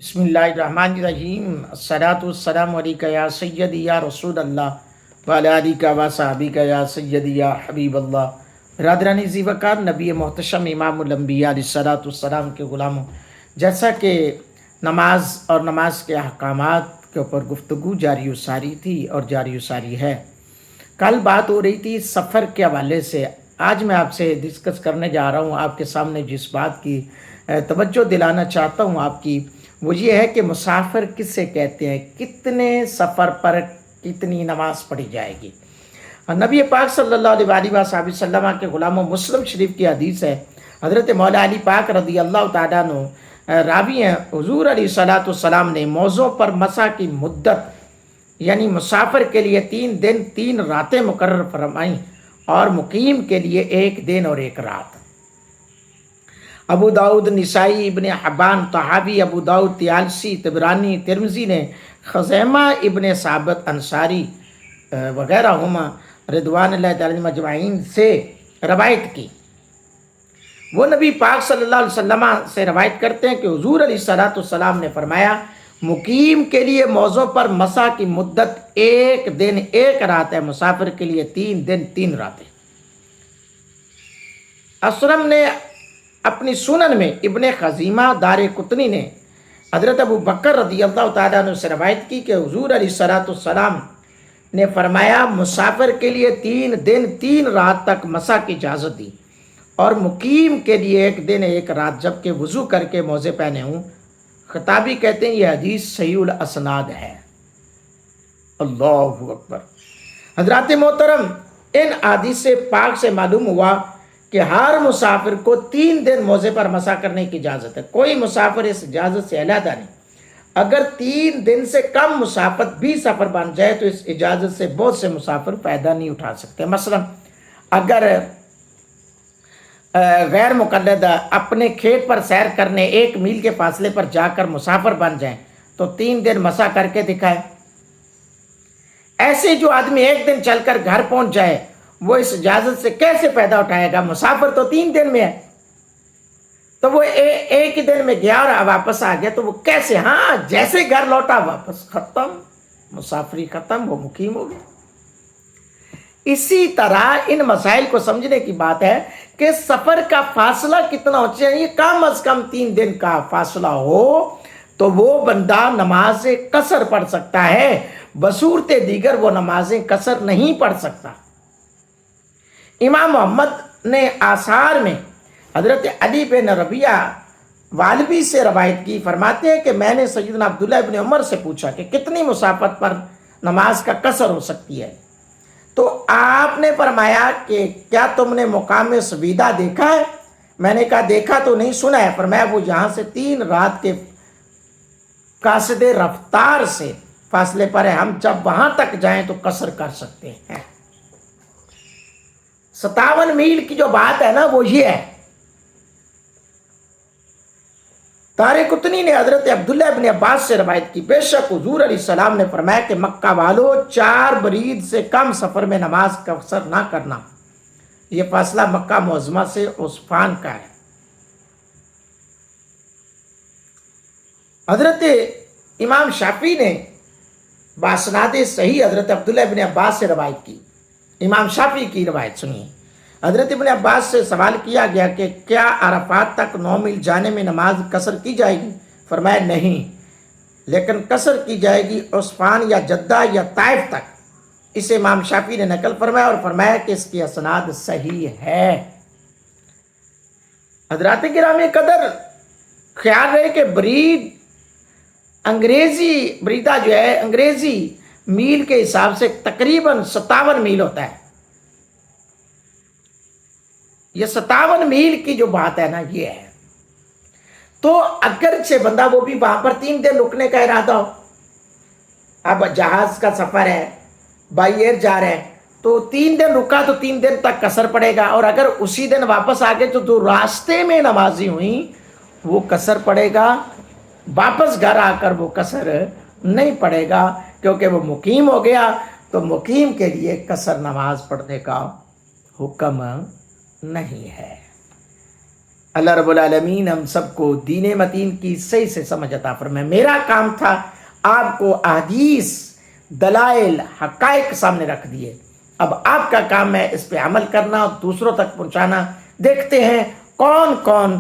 बिस्मिल्लाहिर्रहमानिर्रहीम अस्सलातु वस्सलामु अलैका या सय्यदी या रसूल अल्लाह व अला आलिका व सहाबिका या सय्यदी या हबीब अल्लाह। बिरादरानी ज़ीवकार नबी मोहतशम इमामुल अंबिया अलैहिस्सलातु वस्सलाम के ग़ुलामों, जैसा कि नमाज और नमाज के अहकामात के ऊपर गुफ्तगू जारी व सारी थी और जारी व सारी है। कल बात हो रही थी सफ़र के हवाले से। आज मैं आपसे डिस्कस करने जा रहा हूँ, आपके सामने जिस बात की तवज्जो दिलाना चाहता हूँ आपकी, वो ये है कि मुसाफिर किससे कहते हैं, कितने सफ़र पर कितनी नमाज पढ़ी जाएगी। और नबी पाक सल्लल्लाहु अलैहि वसल्लम के ग़ुलामों, मुस्लिम शरीफ की हदीस है, हज़रत मौला अली पाक रज़ी अल्लाह तआला अन्हु रावी हैं, हुज़ूर अलैहिस्सलातु वस्सलाम ने मौज़ों पर मसा की मुद्दत यानी मुसाफिर के लिए 3 दिन 3 रातें मुकर्रर फरमाई और मुकीम के लिए 1 दिन और 1 रात। अबू दाऊद, निसाई, इब्ने हब्बान, तहावी, अबू दाऊद, तियालसी, तबरानी, तिरमिज़ी ने खज़ैमा इब्ने साबित अंसारी वगैरह हुमा रिदवानुल्लाह तआला मजमाइन से रवायत की। वो नबी पाक सल्लल्लाहु अलैहि वसल्लम से रवायत करते हैं कि हुज़ूर अलैहिस्सलातु वस्सलाम ने फरमाया, मुकीम के लिए मौज़ों पर मसा की मुद्दत 1 दिन 1 रात है, मुसाफिर के लिए 3 दिन 3 रातें। असरम ने अपनी सुनन में इब्ने खज़ीमा दारे कुतनी ने हज़रत अबू बकर रज़ी अल्लाह तआला अन्हु से रवायत की कि हुज़ूर अलैहिस्सलातु वस्सलाम ने फरमाया, मुसाफिर के लिए 3 दिन 3 रात तक मसा की इजाज़त दी और मुकीम के लिए 1 दिन 1 रात, जबकि वज़ू करके मोज़े पहने हूँ। खताबी कहते हैं यह हदीस सहीहुल असनाद है। अल्लाहु अकबर। हज़रात मोहतरम, इन हदीस से पाक से मालूम हुआ कि हर मुसाफिर को 3 दिन मोज़े पर मसा करने की इजाज़त है। कोई मुसाफिर इस इजाज़त से अलहदा नहीं। अगर 3 दिन से कम मुसाफिर भी सफ़र बन जाए तो इस इजाज़त से बहुत से मुसाफिर फ़ायदा नहीं उठा सकते। मसलन अगर गैर मुक़ल्लद अपने खेत पर सैर करने 1 मील के फासले पर जाकर मुसाफिर बन जाएं तो 3 दिन मसा करके दिखाए। ऐसे जो आदमी 1 दिन चलकर घर पहुंच जाए वो इस इजाज़त से कैसे फ़ायदा उठाएगा? मुसाफिर तो 3 दिन में है, तो वो एक ही दिन में गया और वापस आ गया, तो वो कैसे? हाँ, जैसे घर लौटा वापस खत्म, मुसाफरी खत्म, वो मुकीम हो गया। इसी तरह इन मसाइल को समझने की बात है कि सफ़र का फासला कितना हो चाहिए। कम अज़ कम 3 दिन का फासला हो तो वो बंदा नमाज़ कसर पढ़ सकता है, बसूरत दीगर वो नमाज़ें कसर नहीं पढ़ सकता। इमाम मोहम्मद ने आसार में हज़रत अली बिन रबिया वालबी से रवायत की, फरमाते हैं कि मैंने सैयदना अब्दुल्लाह इब्न उमर से पूछा कि कितनी मुसाफत पर नमाज का कसर हो सकती है, तो आपने फरमाया कि क्या तुमने मुकाम सवीदा देखा है? मैंने कहा देखा तो नहीं, सुना है। फरमाया वो यहाँ से 3 रात के कासिदे रफ्तार से फासले पर है, हम जब वहां तक जाएं तो कसर कर सकते हैं। 57 मील की जो बात है ना वो ये है। तारे कुतनी ने हज़रत अब्दुल्लाह इब्न अब्बास से रवायत की, बेशक हुज़ूर अलैहिस्सलाम ने फरमाया कि मक्का वालों 4 बरीद से कम सफ़र में नमाज का कसर ना करना। ये फासला मक्का मुअज़्ज़मा से उस्फान का है। हज़रत इमाम शाफी ने बासनाद सही हज़रत अब्दुल्लाह इब्न अब्बास से रवायत की। इमाम शाफी की रवायत सुनिए। हज़रत इब्न अब्बास से सवाल किया गया कि क्या अरफात तक 9 मील जाने में नमाज कसर की जाएगी? फरमाया नहीं, लेकिन कसर की जाएगी उस्फान या जद्दा या ताइफ तक। इसे इमाम शाफी ने नकल फरमाया और फरमाया कि इसकी असनाद सही है। हज़रात गिरामी कदर, ख्याल रहे कि ब्रीद अंग्रेजी ब्रीदा जो है अंग्रेजी मील के हिसाब से तकरीबन 57 मील होता है। ये 57 मील की जो बात है ना ये है। तो अगर से बंदा वो भी वहां पर 3 दिन रुकने का इरादा हो, अब जहाज का सफर है, बाई एयर जा रहे हैं, तो 3 दिन रुका तो 3 दिन तक कसर पड़ेगा, और अगर उसी दिन वापस आ गए तो जो रास्ते में नमाजी हुई वो कसर पड़ेगा, वापस घर आकर वो कसर नहीं पड़ेगा, क्योंकि वो मुकीम हो गया। तो मुकीम के लिए कसर नमाज पढ़ने का हुक्म नहीं है। اللہ رب العالمین ہم سب کو دین متین کی صحیح سے سمجھ عطا فرمائے۔ میرا کام تھا آپ کو احادیث، دلائل، حقائق سامنے رکھ دیے، اب آپ کا کام ہے اس پہ عمل کرنا اور دوسروں تک پہنچانا۔ دیکھتے ہیں کون کون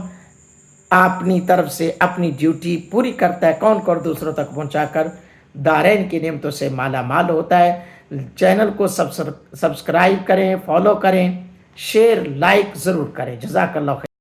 اپنی طرف سے اپنی ڈیوٹی پوری کرتا ہے، کون کون دوسروں تک پہنچا کر دارین کی نعمتوں سے مالا مال ہوتا ہے۔ چینل کو سبسکرائب کریں، فالو کریں، شیئر، لائک ضرور کریں۔ جزاک اللہ خیر۔